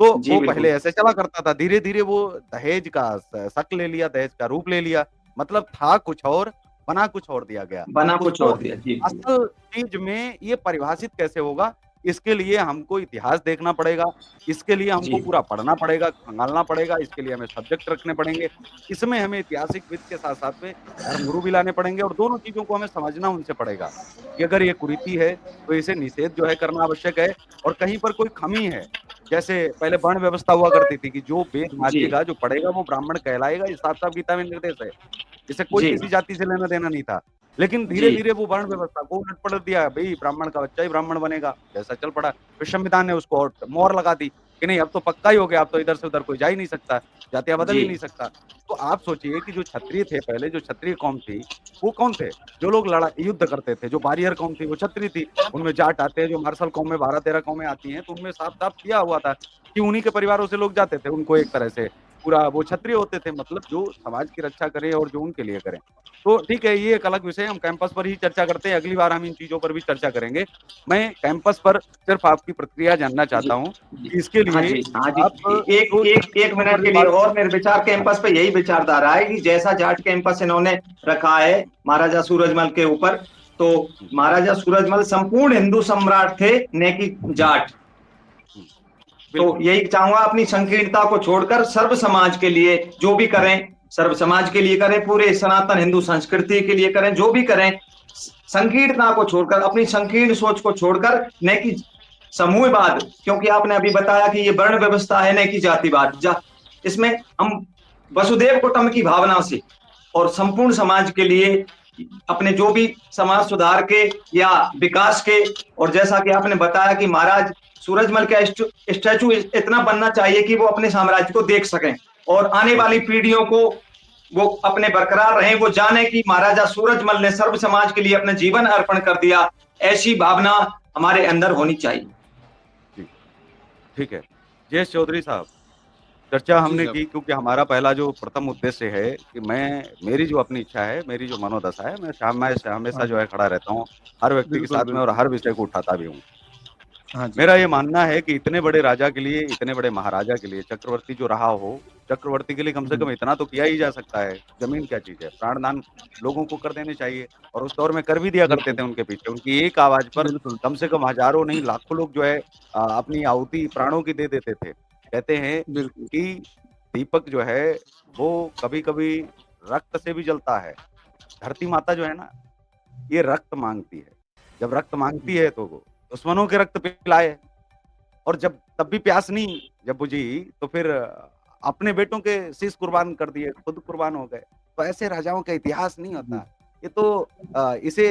तो वो पहले ऐसे चला करता था, धीरे धीरे वो दहेज का शक्ल ले लिया, दहेज का रूप ले लिया, मतलब था कुछ और बना कुछ और दिया गया, बना कुछ और दिया। जी। असल चीज में ये परिभाषित कैसे होगा, इसके लिए हमको इतिहास देखना पड़ेगा, इसके लिए हमको पूरा पढ़ना पड़ेगा, खंगालना पड़ेगा, इसके लिए हमें सब्जेक्ट रखने पड़ेंगे, इसमें हमें ऐतिहासिक विद के साथ साथ में धर्म गुरु भी लाने पड़ेंगे, और दोनों चीजों को हमें समझना उनसे पड़ेगा कि अगर ये कुरीति है तो इसे निषेध जो है करना आवश्यक है। और कहीं पर कोई कमी है, जैसे पहले वर्ण व्यवस्था हुआ करती थी कि जो वेद मांगेगा, जो पढ़ेगा वो ब्राह्मण कहलाएगा, ये साफ साफ गीता में निर्देश है, इसे कोई किसी जाति से लेना देना नहीं था। लेकिन धीरे धीरे वो वर्ण व्यवस्था को उलट पलट दिया, भाई ब्राह्मण का बच्चा ही ब्राह्मण बनेगा, जैसा चल पड़ा, फिर संविधान ने उसको मोहर लगा दी। कि नहीं अब तो पक्का ही हो गया, अब तो इधर से उधर कोई जा ही नहीं सकता, जातियाँ बदल जी ही नहीं सकता। तो आप सोचिए कि जो क्षत्रिय थे पहले, जो क्षत्रिय कौम थी, वो कौन थे? जो लोग युद्ध करते थे, जो वॉरियर कौम थी वो क्षत्रिय थी। उनमें जाट आते हैं, जो मार्शल कौम में 12-13 कौमें आती हैं, तो उनमें साफ-साफ किया हुआ था कि उन्हीं के परिवारों से लोग जाते थे। उनको एक तरह से पूरा वो क्षत्रिय होते थे, मतलब जो समाज की रक्षा करें और जो उनके लिए करें। तो ठीक है, ये एक अलग विषय है, हम कैंपस पर ही चर्चा करते हैं, अगली बार हम इन चीज़ों पर भी चर्चा करेंगे। मैं कैंपस पर सिर्फ़ आपकी प्रतिक्रिया जानना जी चाहता हूँ जी कि इसके हाँ लिए जी हाँ जी। आप एक जो एक एक छात्रों पर मिनट जो के लिए बात और मेरे विचार हाँ, कैंपस पे यही विचारधारा है कि जैसा जाट कैंपस इन्होंने रखा है महाराजा सूरजमल के ऊपर, तो हुँ, महाराजा सूरजमल संपूर्ण हिंदू सम्राट थे, न कि जाट। हुँ, तो बिल्कुल, यही चाहूंगा अपनी संकीर्णता को छोड़कर सर्व समाज के लिए जो भी करें, सर्व समाज के लिए करें, पूरे सनातन हिंदू संस्कृति के लिए करें, जो भी करें, संकीर्णता को छोड़कर, अपनी संकीर्ण सोच को छोड़कर, न कि समूहवाद, क्योंकि आपने अभी बताया कि ये वर्ण व्यवस्था है, न कि जातिवाद। इसमें हम वसुदेव कुटुंब की भावना से और संपूर्ण समाज के लिए अपने जो भी समाज सुधार के या विकास के, और जैसा कि आपने बताया कि महाराज सूरजमल का स्टैचू इतना बनना चाहिए कि वो अपने साम्राज्य को देख सकें और आने वाली बिल्कुल, पीढ़ियों को वो अपने बरकरार रहें, वो जाने कि महाराजा सूरजमल ने सर्व समाज के लिए अपना जीवन अर्पण कर दिया। ऐसी भावना हमारे अंदर होनी चाहिए। जी, ठीक है। जयेश चौधरी साहब, चर्चा जी हमने साहब। की क्योंकि हमारा पहला जो प्रथम उद्देश्य है कि मेरी जो अपनी इच्छा है, मेरी जो मनोदशा है, मैं हाँ हमेशा जो जी। है खड़ा रहता हूँ, हर व्यक्ति के बिल्कुल, साथ में और बिल्कुल। हर विषय को उठाता भी हूँ। हाँ जी। मेरा ये मानना है कि इतने बड़े राजा के लिए, इतने बड़े महाराजा के लिए, चक्रवर्ती जो रहा हो, चक्रवर्ती के लिए कम से हुँ, कम इतना तो किया ही जा सकता है। ज़मीन क्या चीज़ है? प्राणदान लोगों को कर देने चाहिए और उस दौर में कर भी दिया करते बिल्कुल, थे उनके पीछे। उनकी एक आवाज़ पर बिल्कुल। कम से कम हज़ारों नहीं लाखों लोग जो है अपनी आहुति प्राणों की दे देते थे। कहते हैं बिल्कुल। कि दीपक जो है वो कभी-कभी रक्त से भी जलता है। धरती माता जो है ना, ये रक्त माँगती है। जब रक्त माँगती है तो वो दुश्मनों के रक्त पिलाए। और जब तब भी प्यास नहीं जब बुझी तो फिर अपने बेटों के शीश कुर्बान कर दिए, खुद कुर्बान हो गए। तो ऐसे राजाओं का इतिहास नहीं होता। जी, ये तो इसे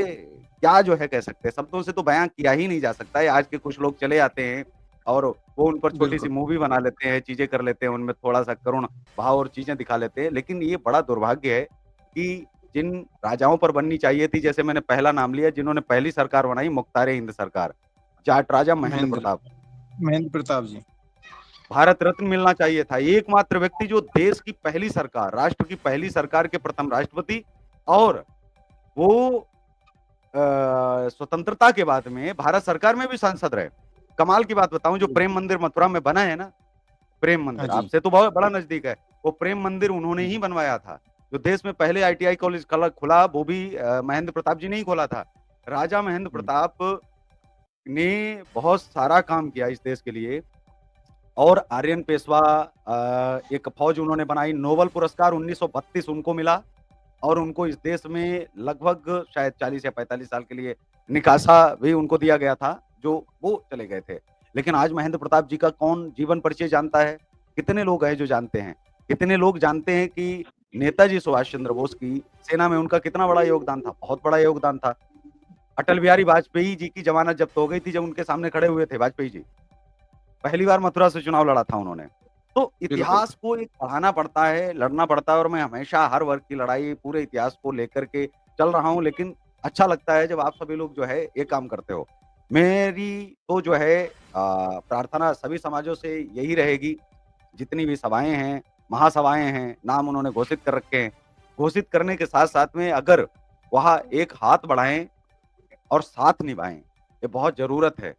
क्या जो है कह सकते हैं, शब्दों से तो बयाँ किया ही नहीं जा सकता है। आज के कुछ लोग चले आते हैं और वो उन पर छोटी-सी बिल्कुल। मूवी बना लेते हैं, चीज़ें कर लेते हैं, उनमें थोड़ा-सा करुण भाव और चीज़ें दिखा लेते हैं। लेकिन ये बड़ा दुर्भाग्य है कि जिन राजाओं पर बननी चाहिए थी, जैसे मैंने पहला नाम लिया, जिन्होंने पहली सरकार बनाई मुख्तार-ए-हिंद सरकार, जाट राजा महेंद्र महेंद्र प्रताप। महेंद्र प्रताप जी। भारत रत्न मिलना चाहिए था। एकमात्र व्यक्ति जो देश की पहली सरकार, राष्ट्र की पहली सरकार के प्रथम राष्ट्रपति और वो स्वतंत्रता के बाद में भारत सरकार में भी सांसद रहे। कमाल की बात बताऊँ जो प्रेम बिल्कुल। मंदिर मथुरा में बना है ना, प्रेम हाँ मंदिर जी। आपसे तो बहुत बड़ा नज़दीक है। वो प्रेम मंदिर उन्होंने हुँ, ही बनवाया था। जो देश में पहले आईटीआई कॉलेज खुला वो भी महेंद्र प्रताप जी ने ही खोला था। राजा महेंद्र हुँ, प्रताप ने बहुत सारा काम किया इस देश के लिए। और आर्यन पेशवा एक फ़ौज उन्होंने बनाई, नोबेल पुरस्कार 1932 उनको मिला और उनको इस देश में लगभग शायद 40 या 45 साल के लिए निकासा भी उनको दिया गया था, जो वो चले गए थे। लेकिन आज महेंद्र प्रताप जी का कौन जीवन परिचय जानता है? कितने लोग हैं जो जानते हैं? कितने लोग जानते हैं कि नेताजी सुभाष चंद्र बोस की सेना में उनका कितना बड़ा योगदान था? बहुत बड़ा योगदान था। अटल बिहारी वाजपेयी जी की ज़मानत जब्त हो गई थी जब उनके सामने खड़े हुए थे वाजपेयी जी। पहली बार मथुरा से चुनाव लड़ा था उन्होंने। तो बिल्कुल। इतिहास को एक पढ़ाना पड़ता है, लड़ना पड़ता है और मैं हमेशा हर वर्ग की लड़ाई पूरे इतिहास को लेकर के चल रहा हूँ, लेकिन अच्छा लगता है जब आप सभी लोग जो है ये काम करते हो। मेरी तो जो है प्रार्थना सभी समाजों से यही रहेगी, जितनी भी सभाएँ हैं, महासभाएँ हैं, नाम उन्होंने घोषित कर रखे हैं। घोषित करने के साथ-साथ में अगर वहाँ एक हाथ बढ़ाएँ और साथ निभाएँ, ये बहुत ज़रूरत है।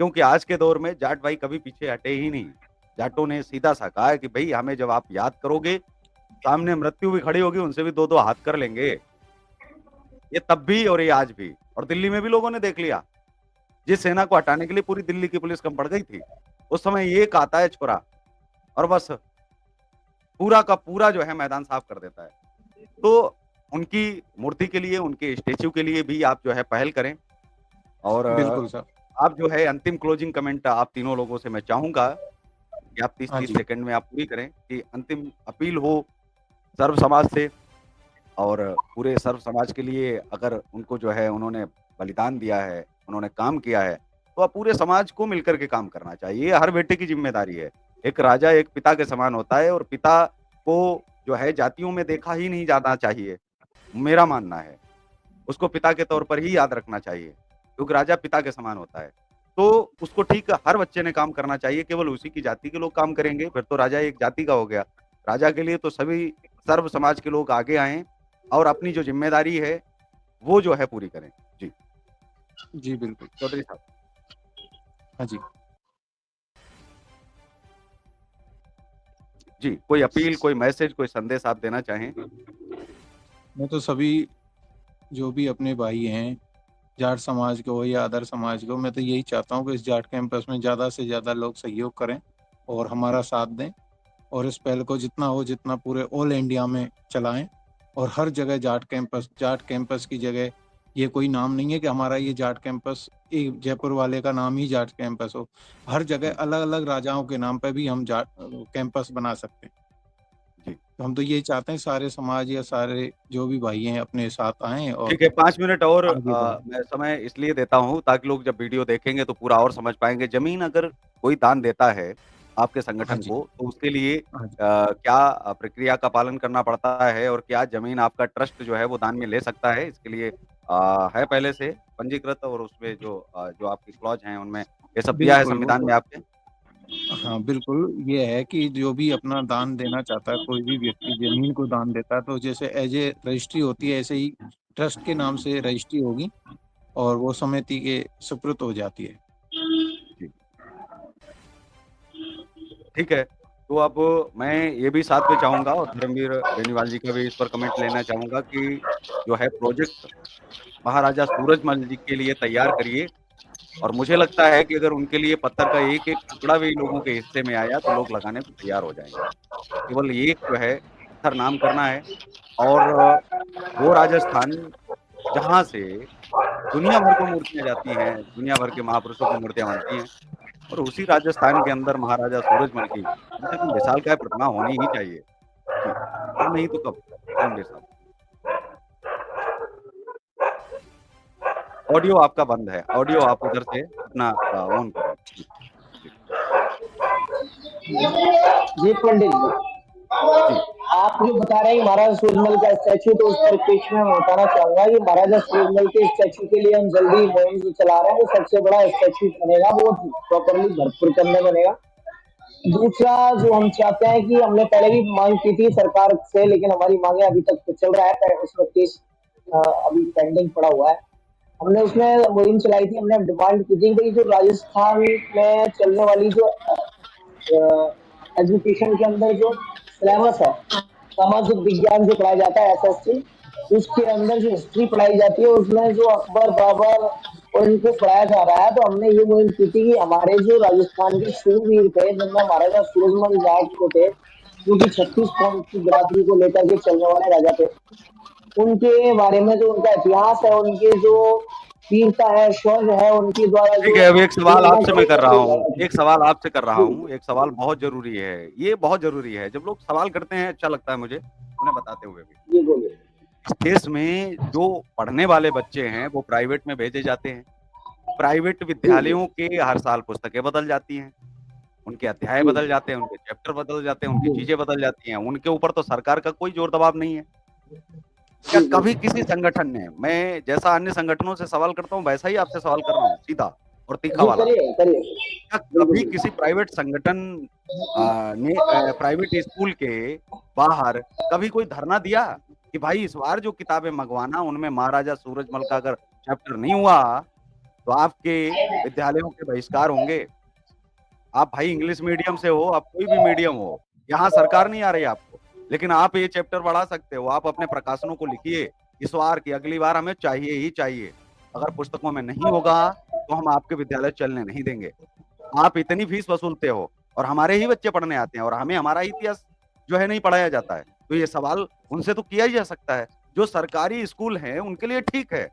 क्योंकि आज के दौर में जाट भाई कभी पीछे हटे ही नहीं। जाटों ने सीधा-सा कहा है कि भई हमें जब आप याद करोगे, सामने मृत्यु भी खड़ी होगी, उनसे भी 2-2 हाथ कर लेंगे। ये तब भी और ये आज भी। और दिल्ली में भी लोगों ने देख लिया। जिस सेना को हटाने के लिए पूरी दिल्ली की पुलिस कम पड़ गई थी। उस समय एक आता है छोरा और बस पूरा का पूरा जो है मैदान साफ कर देता है। तो उनकी मूर्ति के लिए, उनके स्टैच्यू के लिए भी आप जो है पहल करें और बिल्कुल साहब। आप जो है अंतिम क्लोजिंग कमेंट आप तीनों लोगों से मैं चाहूँगा कि आप हाँ 30-30 जी। सेकंड में आप पूरी करें कि अंतिम अपील हो सर्व समाज से और पूरे सर्व समाज के लिए अगर उनको जो है उन्होंने बलिदान दिया है, उन्होंने काम किया है, तो अब पूरे समाज को मिलकर के काम करना चाहिए, ये हर बेटे की ज़िम्मेदारी है। एक राजा एक पिता के समान होता है और पिता को जो है जातियों में देखा ही नहीं जाना चाहिए, मेरा मानना है। उसको पिता के तौर पर ही याद रखना चाहिए, क्योंकि राजा पिता के समान होता है। तो उसको ठीक हर बच्चे ने काम करना चाहिए, केवल उसी की जाति के लोग काम करेंगे, फिर तो राजा एक जाति का हो गया। राजा के लिए तो सभी सर्व समाज के लोग आगे आएँ और अपनी जो ज़िम्मेदारी है, वो जो है पूरी करें। जी, जी, बिल्कुल। चौधरी साहब। हाँ जी। जी, कोई अपील, कोई मैसेज, कोई संदेश आप देना चाहें? मैं तो सभी जो भी अपने भाई हैं, जाट समाज के हो या अदर समाज के हो, मैं तो यही चाहता हूँ कि इस जाट कैंपस में ज़्यादा से ज़्यादा लोग सहयोग करें और हमारा साथ दें और इस पहल को जितना पूरे ऑल इंडिया में चलाएं और हर जगह जाट कैंपस की जगह ये कोई नाम नहीं है कि हमारा ये जाट कैंपस एक जयपुर वाले का नाम ही जाट कैंपस हो। हर जगह अलग-अलग राजाओं के नाम पे भी हम जाट कैंपस बना सकते हैं। जी। तो हम तो यही चाहते हैं सारे समाज या सारे जो भी भाई हैं अपने साथ आएँ और ठीक है, 5 मिनट और आगे बढ़ें। मैं समय इसलिए देता हूँ ताकि लोग जब वीडियो देखेंगे तो पूरा और समझ पाएँगे। ज़मीन अगर कोई दान देता है आपके हाँ संगठन जी। को, तो उसके लिए हाँ जी। क्या प्रक्रिया का पालन करना पड़ता है और क्या ज़मीन आपका ट्रस्ट जो है वो दान में ले सकता है? इसके लिए है पहले से पंजीकृत और उसमें जो आपकी क्लॉज़ हैं उनमें ये सब दिया है बिल्कुल, वो संविधान तो में आपके? हाँ, बिल्कुल, ये है कि जो भी अपना दान देना चाहता है, कोई भी व्यक्ति ज़मीन को दान देता है, तो जैसे एज़ ए रजिस्ट्री होती है, ऐसे ही ट्रस्ट के नाम से रजिस्ट्री होगी और वो समिति के सुपुर्द हो जाती है। जी। ठीक है, तो अब मैं ये भी साथ में चाहूँगा और धर्मवीर बेनीवाल जी का भी इस पर कमेंट लेना चाहूँगा कि जो है प्रोजेक्ट महाराजा सूरजमल जी के लिए तैयार करिए और मुझे लगता है कि अगर उनके लिए पत्थर का एक-एक टुकड़ा भी लोगों के हिस्से में आया, तो लोग लगाने को तैयार हो जाएँगे। केवल एक जो है पत्थर नाम करना है और वो राजस्थान जहाँ से दुनिया भर को मूर्तियाँ जाती हैं, दुनिया भर के महापुरुषों की मूर्तियाँ बनती हैं और उसी राजस्थान के अंदर महाराजा सूरजमल की कम से कम विशालकाय प्रतिमा होनी ही चाहिए। जी, और नहीं तो कब? धर्मवीर साहब। ऑडियो आपका बंद है, ऑडियो आप उधर से अपना ऑन करें। जी, जी, जी पंडित जी, जी, आप जो बता रहे हैं महाराजा सूरजमल का स्टैचू, तो उस परिप्रेक्ष्य में मैं बताना चाहूंगा कि महाराजा सूरजमल के स्टैचू के लिए हम जल्दी मुहिम जो चला रहे हैं, वो सबसे बड़ा स्टैचू बनेगा, वो प्रॉपरली भरतपुर के अंदर बनेगा। दूसरा जो हम चाहते हैं कि हमने पहले भी मांग की थी सरकार से, लेकिन हमारी मांगे अभी तक तो चल रहा है, उसमें केस अभी पेंडिंग पड़ा हुआ है। हमने उसमें मुहिम चलाई थी, हमने डिमांड की थी कि जो राजस्थान में चलने वाली जो एजुकेशन के अंदर जो सिलेबस है, सामाजिक विज्ञान जो पढ़ाया जाता है एसएसटी, उसके अंदर जो हिस्ट्री पढ़ाई जाती है, उसमें जो अकबर बाबर और इनको पढ़ाया जा रहा है, तो हमने ये मुहिम की थी कि हमारे जो राजस्थान के शूरवीर थे, जिनमें महाराजा सूरजमल जाट को थे, जो कि 36 कौम की बिरादरी को लेकर के चलने वाले राजा थे, उनके बारे में जो उनका इतिहास है, उनके जो वीरता है, शौर्य है, उनके द्वारा ठीक जो है, अब एक सवाल प्रेरणा आपसे मैं कर लेकर रहा के हूँ गए थे। एक सवाल आपसे कर रहा जी हूँ, एक सवाल बहुत ज़रूरी है, ये बहुत ज़रूरी है, जब लोग सवाल करते हैं अच्छा लगता है मुझे, उन्हें बताते हुए भी। जी बोलिए। इस देश में जो पढ़ने वाले बच्चे हैं, वो प्राइवेट में भेजे जाते हैं। प्राइवेट जी जी विद्यालयों के हर साल पुस्तकें बदल जाती हैं, उनके अध्याय जी बदल जाते हैं, उनके चैप्टर बदल जाते हैं, उनकी जी चीज़ें बदल जाती हैं, उनके ऊपर तो सरकार का कोई ज़ोर दबाव नहीं है। क्या जी कभी जी किसी संगठन ने मैं जैसा अन्य संगठनों से सवाल करता हूँ, वैसा ही आपसे सवाल कर रहा हूँ, सीधा और तीखा जी वाला। करिए करिए। क्या बिल्कुल कभी बिल्कुल। किसी प्राइवेट संगठन ने प्राइवेट स्कूल के बाहर कभी कोई धरना दिया कि भाई इस बार जो किताबें मँगवाना उनमें महाराजा सूरजमल का अगर चैप्टर नहीं हुआ, तो आपके विद्यालयों के बहिष्कार होंगे। आप भाई इंग्लिश मीडियम से हो, आप कोई भी मीडियम हो, यहाँ सरकार नहीं आ रही आपको, लेकिन आप ये चैप्टर बढ़ा सकते हो, आप अपने प्रकाशनों को लिखिए इस बार की अगली बार हमें चाहिए ही चाहिए। अगर पुस्तकों में नहीं होगा, तो हम आपके विद्यालय चलने नहीं देंगे। आप इतनी फीस वसूलते हो और हमारे ही बच्चे पढ़ने आते हैं और हमें हमारा इतिहास जो है नहीं पढ़ाया जाता है। तो ये सवाल उनसे तो किया ही जा सकता है। जो सरकारी स्कूल हैं, उनके लिए ठीक है,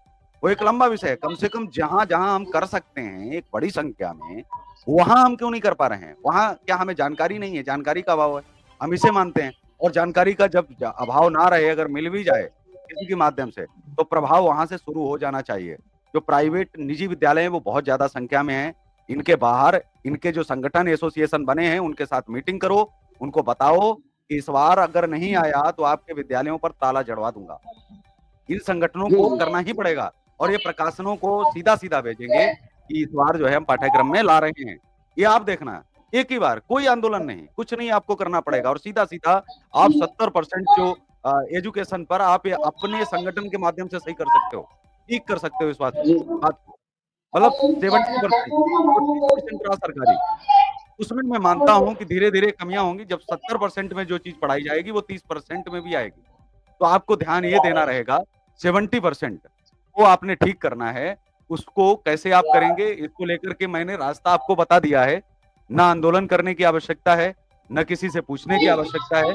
वो एक लंबा विषय है। कम से कम जहाँ-जहाँ हम कर सकते हैं एक बड़ी संख्या में, वहाँ हम क्यों नहीं कर पा रहे हैं? वहाँ क्या हमें जानकारी नहीं है? जानकारी का अभाव है। हम इसे मानते हैं और जानकारी का जब अभाव ना रहे, अगर मिल भी जाए किसी के माध्यम से, तो प्रभाव वहाँ से शुरू हो जाना चाहिए। जो प्राइवेट निजी विद्यालय हैं वो बहुत ज़्यादा संख्या में हैं। इनके बाहर इनके जो संगठन एसोसिएशन बने हैं उनके साथ मीटिंग करो, उनको बताओ कि इस बार अगर नहीं आया तो आपके विद्यालयों पर ताला जड़वा दूँगा। इन संगठनों जी को जी करना ही पड़ेगा और ये प्रकाशनों को सीधा-सीधा भेजेंगे कि इस बार जो है हम पाठ्यक्रम में ला रहे हैं। ये आप देखना, एक ही बार, कोई आंदोलन नहीं, कुछ नहीं आपको करना पड़ेगा और सीधा-सीधा आप 70% जो एजुकेशन पर आप ये अपने संगठन के माध्यम से सही कर सकते हो, ठीक कर सकते हो इस जी बात को। मतलब 70% और 30% रहा सरकारी। उसमें मैं मानता हूँ कि धीरे-धीरे कमियाँ होंगी, जब 70% में जो चीज़ पढ़ाई जाएगी, वो 30% में भी आएगी। तो आपको ध्यान ये देना रहेगा 70% वो आपने ठीक करना है, उसको कैसे आप करेंगे इसको लेकर के मैंने रास्ता आपको बता दिया है। ना आंदोलन करने की आवश्यकता है, ना किसी से पूछने की आवश्यकता है,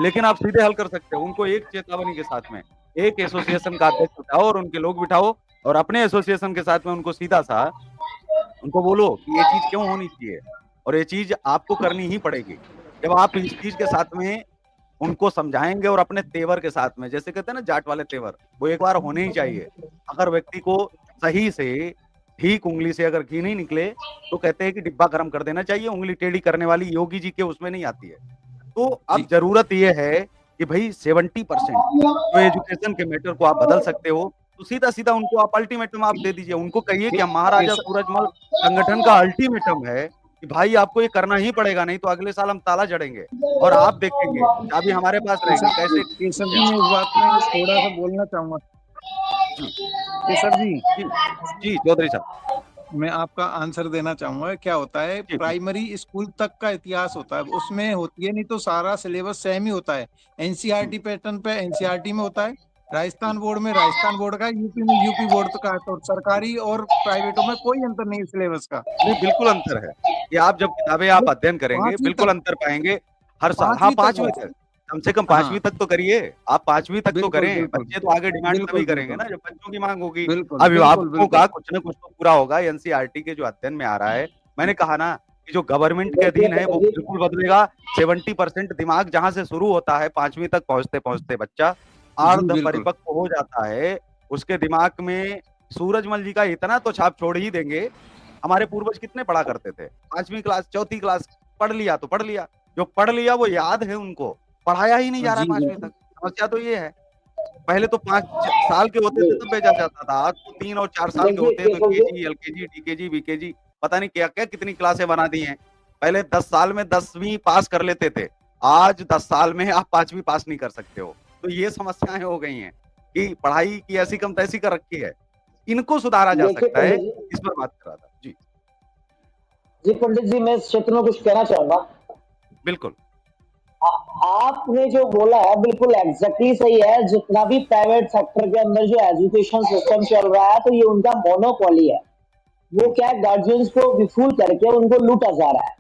लेकिन आप सीधे हल कर सकते हो। उनको एक चेतावनी के साथ में, एक एसोसिएशन का अध्यक्ष बिठाओ और उनके लोग बिठाओ और अपने एसोसिएशन के साथ में उनको सीधा-सा उनको बोलो कि ये चीज़ क्यों होनी चाहिए और ये चीज़ आपको करनी ही पड़ेगी। जब आप इस चीज़ के साथ में उनको समझाएँगे और अपने तेवर के साथ में, जैसे कहते हैं ना जाट वाले तेवर, वो एक बार होने ही चाहिए। अगर व्यक्ति को सही से, ठीक उँगली से अगर घी नहीं निकले, तो कहते हैं कि डिब्बा गरम कर देना चाहिए, उँगली टेढ़ी करने वाली योगी जी के उसमें नहीं आती है। तो अब जी ज़रूरत ये है कि भई 70% जो एजुकेशन के मैटर को आप बदल सकते हो, तो सीधा-सीधा उनको आप अल्टीमेटम आप दे दीजिए। उनको कहिए कि हम ये महाराजा सब सूरजमल संगठन का अल्टीमेटम है कि भाई आपको ये करना ही पड़ेगा, नहीं तो अगले साल हम ताला जड़ेंगे और आप देखेंगे, चाबी हमारे पास रहेगी, कैसे ये सर करेंगे जी आप? मैं इस बात में थोड़ा सा बोलना चाहूंगा। जी, ये सर जी जी, जी, चौधरी साहब। मैं आपका आंसर देना चाहूंगा। क्या होता है, जी, जी, प्राइमरी स्कूल तक का इतिहास होता है, उसमें होती है, नहीं तो सारा सिलेबस सेम ही होता है। हुँ, एनसीईआरटी पैटर्न पे एनसीईआरटी में होता है, हुँ। राजस्थान बोर्ड में राजस्थान बोर्ड का, यूपी में यूपी बोर्ड का। तो सरकारी और प्राइवेटों में कोई अंतर नहीं है सिलेबस का। नहीं, बिल्कुल अंतर है। ये आप जब किताबें आप वो अध्ययन करेंगे, पांचवी बिल्कुल तक, अंतर पाएँगे हर साल। हाँ, पांचवी तक 5वीं बस। तक, कम से कम हाँ 5वीं तक तो करिए। आप 5वीं तक तो बिल्कुल करें, बिल्कुल बच्चे तो आगे डिमांड तभी बिल्कुल करेंगे बिल्कुल ना जब बच्चों की माँग होगी। बिल्कुल बिल्कुल अभिभावकों बिल्कुल का कुछ न कुछ तो पूरा होगा। एनसीईआरटी के जो अध्ययन में आ रहा है, मैंने कहा ना कि जो गवर्नमेंट के देखिए अधीन है वो पंडित जी। बिल्कुल बदलेगा। 70% दिमाग जहाँ से शुरू होता है 5वीं तक पहुँचते-पहुँचते बच्चा जी अर्ध बिल्कुल। परिपक्व हो जाता है, उसके दिमाग में सूरजमल जी का इतना तो छाप छोड़ ही देंगे। हमारे पूर्वज कितने पढ़ा करते थे? 5वीं क्लास, 4थी क्लास पढ़ लिया तो पढ़ लिया। जो पढ़ लिया वो याद है उनको, पढ़ाया ही नहीं जा रहा है जी 5वीं बिल्कुल तक। समस्या तो ये है। पहले तो 5 साल के होते थे तब भेजा जाता था, आज तो 3 और 4 साल के देखिए होते हैं तो केशव जी, केजी, एलकेजी, टीकेजी, वीकेजी पता नहीं क्या-क्या कितनी क्लासें बना दी हैं। पहले 10 साल में 10वीं पास कर लेते थे, आज 10 साल में आप 5वीं पास नहीं कर सकते हो। तो ये समस्याएँ हो गई हैं कि पढ़ाई की ऐसी कम तैसी कर रखी है। इनको सुधारा जा देखिए सकता है, पंडित जी, इस पर बात कर रहा था। जी, जी पंडित जी, मैं इस क्षेत्र में कुछ कहना चाहूंगा। बिल्कुल। आपने जो बोला है बिल्कुल एग्जैक्टली सही है। जितना भी प्राइवेट सेक्टर के अंदर जो एजुकेशन सिस्टम चल रहा है, तो ये उनका मोनोपोली है। वो हुँ, क्या है, गार्जियंस को विफुल करके उनको लूटा जा रहा है,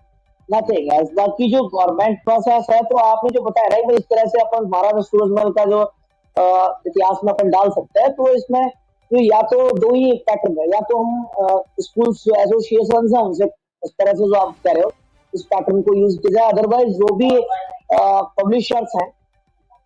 हुँ, नथिंग एल्स। बाकी जो गवर्नमेंट प्रोसेस है, तो आपने जो बताया ना कि इस तरह से अपन महाराजा सूरजमल का जो इतिहास में अपन डाल सकते हैं, तो इसमें तो या तो दो ही पैटर्न है, या तो हम स्कूल एसोसिएशन है उनसे इस तरह से जो आप कह रहे हो इस पैटर्न को यूज किया जाए, अदरवाइज जो भी पब्लिशर्स हैं,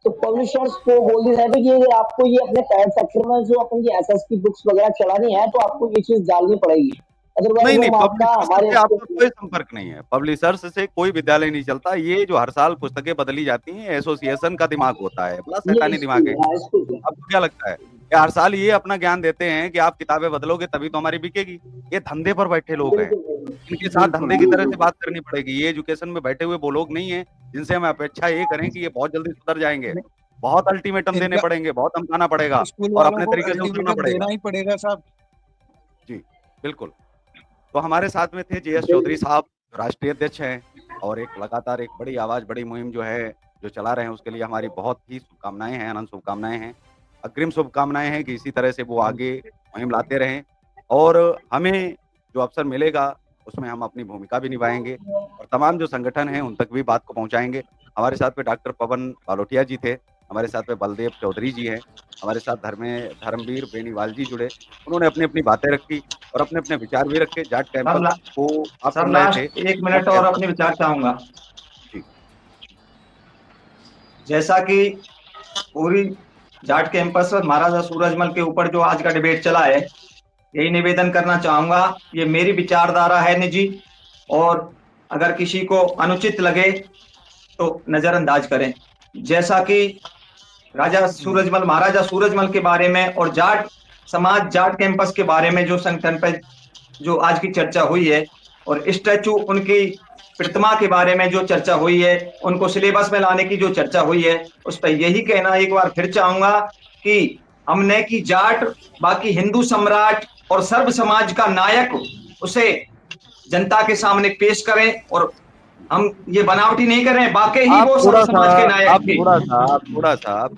तो पब्लिशर्स को बोल दिया जाए कि अगर आपको ये अपने प्राइवेट सेक्टर में जो अपन की एसएस की बुक्स वगैरह चलानी है, तो आपको ये चीज डालनी पड़ेगी, नहीं, अदरवाइज नहीं, हम आपका पब्लिशर्स हमारे से आपका कोई संपर्क नहीं है। पब्लिशर्स से कोई विद्यालय नहीं चलता। ये जो हर साल पुस्तकें बदली जाती हैं, एसोसिएशन का दिमाग होता है। बड़ा ये शैतानी दिमाग है। स्कूल, हाँ स्कूल। आपको क्या लगता है? कि हर साल ये अपना ज्ञान देते हैं कि आप किताबें बदलोगे तभी तो हमारी बिकेगी। ये धंधे पर बैठे लोग हैं। बिल्कुल बिल्कुल इनके साथ बिल्कुल धंधे की तरह बिल्कुल से बात करनी पड़ेगी। ये एजुकेशन में बैठे हुए वो लोग नहीं हैं, जिनसे हम अपेक्षा ये करें कि ये बहुत जल्दी सुधर जाएँगे। बहुत अल्टीमेटम देने इनका पड़ेंगे, बहुत धमकाना पड़ेगा स्कूल और वालों अपने को तरीके से उतरना अल्टीमेटम पड़ेगा। देना ही पड़ेगा साहब। जी, बिल्कुल। तो हमारे साथ में थे जेएस चौधरी बिल्कुल। साहब, जो राष्ट्रीय अध्यक्ष हैं और एक लगातार एक बड़ी आवाज़, बड़ी मुहिम जो है, जो चला रहे हैं, उसके लिए हमारी बहुत ही शुभकामनाएँ हैं, अनंत शुभकामनाएँ हैं। अग्रिम शुभकामनाएँ हैं कि इसी तरह से वो आगे मुहिम लाते रहें और हमें जो अवसर मिलेगा, उसमें हम अपनी भूमिका भी निभाएँगे और तमाम जो संगठन हैं, उन तक भी बात को पहुँचाएँगे। हमारे साथ में डॉक्टर पवन बालोटिया जी थे, हमारे साथ में बलदेव चौधरी जी हैं, हमारे साथ धर्मवीर बेनीवाल जी जुड़े। उन्होंने अपनी-अपनी बातें रखी और अपने-अपने विचार भी रखे। जाट सर कैंपस ला, को आप सर सुन रहे थे, लास्ट 1 जाट मिनट और कैंपस अपने विचार चाहूंगा। जी, जैसा कि पूरी जाट कैंपस और महाराजा सूरजमल के ऊपर जो आज का डिबेट चला है, यही निवेदन करना चाहूंगा। ये मेरी विचारधारा है निजी, और अगर किसी को अनुचित लगे तो नजरअंदाज करें। जैसा कि राजा सूरजमल, महाराजा सूरजमल के बारे में और जाट समाज, जाट कैंपस के बारे में जो संगठन पे जो आज की चर्चा हुई है, और स्टैचू, उनकी प्रतिमा के बारे में जो चर्चा हुई है, उनको सिलेबस में लाने की जो चर्चा हुई है, उस पर यही कहना एक बार फिर चाहूंगा कि हमने की जाट बाकी हिंदू सम्राट और सर्व समाज का नायक, उसे जनता के सामने पेश करें, और हम ये बनावटी नहीं कर रहे हैं, वाकई ही आप वो सर्व समाज के नायक थे।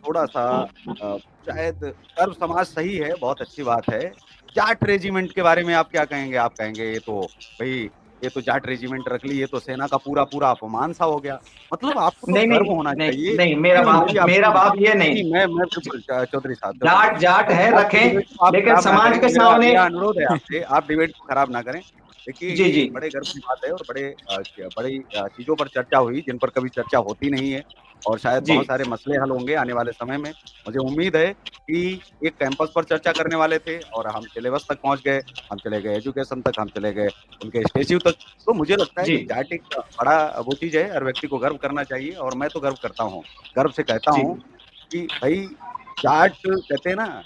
थोड़ा सा शायद सर्व समाज सही है, बहुत अच्छी बात है। जाट रेजिमेंट के बारे में आप क्या कहेंगे? आप कहेंगे ये तो भाई, ये तो जाट रेजिमेंट रख ली, ये तो सेना का पूरा पूरा अपमान सा हो गया। मतलब आपको तो नहीं गर्व नहीं होना नहीं चाहिए। नहीं, मेरी मेरा आपसे बाप ये नहीं। नहीं, मैं बिल्कुल चौधरी साहब, जाट जाट है, आपकी रखें, डिबेट को आप लेकिन खराब ना समाज करें। के सामने। मेरा अनुरोध है आपसे, आप डिबेट को खराब ना करें। देखिए, जी ये जी बड़े गर्व की बात है, और बड़ी चीज़ों पर चर्चा हुई जिन पर कभी चर्चा होती नहीं है, और शायद जी बहुत सारे मसले हल होंगे आने वाले समय में। मुझे उम्मीद है कि एक कैंपस पर चर्चा करने वाले थे और हम सिलेबस तक पहुँच गए, हम चले गए एजुकेशन तक, हम चले गए उनके स्टैच्यू तक। तो मुझे लगता है जी कि जाट एक बड़ा वो चीज़ है, हर व्यक्ति को गर्व करना चाहिए, और मैं तो गर्व करता हूँ। गर्व से कहता जी। हूँ कि भई, जाट कहते हैं ना,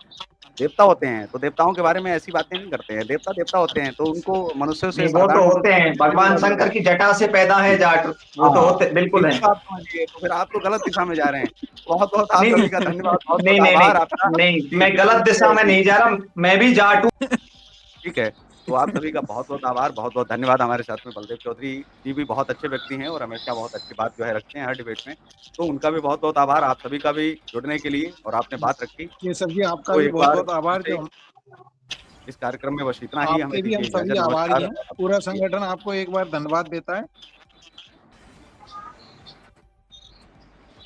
देवता होते हैं, तो देवताओं के बारे में ऐसी बातें नहीं करते हैं। देवता देवता होते हैं, तो उनको मनुष्यों से नहीं, वो तो साधारण होते मनुष्यों से हैं, पूछने की भगवान ज़रूरत शंकर है। की जटा से पैदा है जाट, वो तो हाँ, होते, बिल्कुल इसी है। को आप समझिए, तो फिर आप तो गलत दिशा में जा रहे हैं। बहुत-बहुत आप नहीं सभी का धन्यवाद, बहुत-बहुत नहीं नहीं आभार नहीं आपका नहीं, कि मैं जिस गलत तरीके दिशा से में नहीं जा रहा, मैं भी जाट हूँ। ठीक है, तो आप सभी का बहुत-बहुत आभार, बहुत-बहुत धन्यवाद। हमारे साथ में बलदेव चौधरी जी भी बहुत अच्छे व्यक्ति हैं और हमेशा बहुत अच्छी बात जो है रखते हैं हर डिबेट में। तो उनका भी बहुत-बहुत आभार, आप सभी का भी जुड़ने के लिए, और आपने बात रखी। ये सब जी आपका तो भी एक बहुत बार बहुत फिर आभार से जो हम इस कार्यक्रम में बस इतना ही, हमें आपके भी हम दीजिए सभी इजाज़त। आभारी नमस्कार हैं। और अपना पूरा कीजिए। संगठन आपको एक बार धन्यवाद देता है।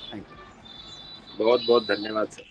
Thank you. बहुत बहुत धन्यवाद सर।